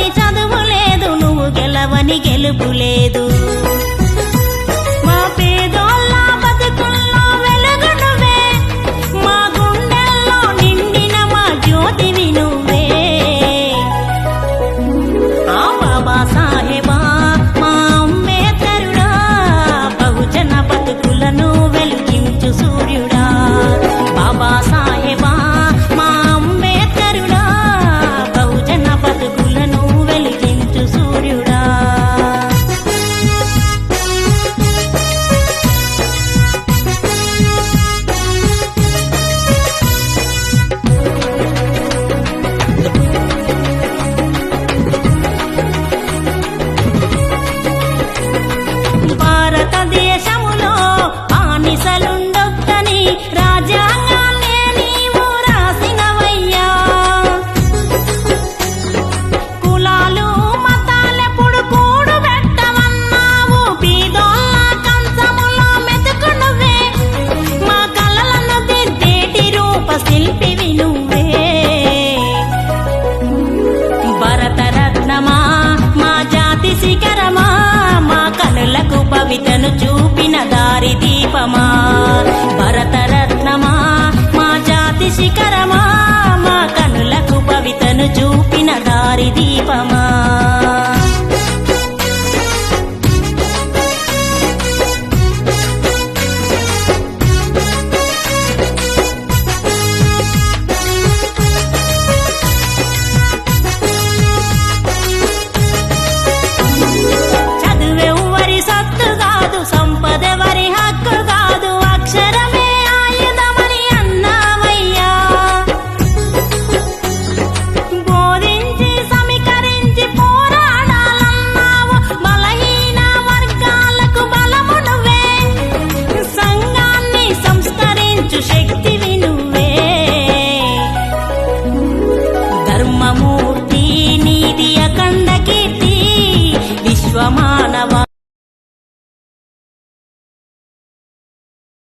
చదవని చదువు లేదు, నువ్వు గెలవని గెలుపు లేదు. మా పేదోళ్ళ బతుకుల్లో వెలుగు నువ్వే, మా గుండెల్లో నిండిన మా జ్యోతివి నువ్వే. ఆ బాబా సాహెబా మా అంబేద్కరుడా, బహుజన బతుకులను వెలిగించు సూర్యుడా. బాబా సాహెబా మా అంబేద్కరుడా, బహుజన బతుకులను వెలిగించు సూర్యుడా. భారతదేశములో బానిసలుండొద్దని రాజ్యాంగాన్నే నీవు రాసినవయ్యా. కులాలు మతాలెప్పుడు కూడుబెట్టమన్నావు, బీదోళ్ళ కంచములో మెతుకు నువ్వే, మా కలలను దిద్దేటి రూప శిల్పివి నువ్వే. భరతరత్నమా మా జాతి శిఖరమా, మా కనులకు పవితను చూపిన దారి దీపమా. భరతరత్నమా మా జాతి శిఖరమా, మా కనులకు పవితను చూపిన దారి దీపమా. చదువెవ్వరి సత్తు కాదు, సంపదెవరి హక్కు కాదు, అక్షరమే ఆయుధమని అన్నావయ్యా. బోధించి సమీకరించి పోరాడాలన్నావు, బలహీన వర్గాలకు బలము నువ్వే. సంఘాన్ని సంస్కరించు శక్తి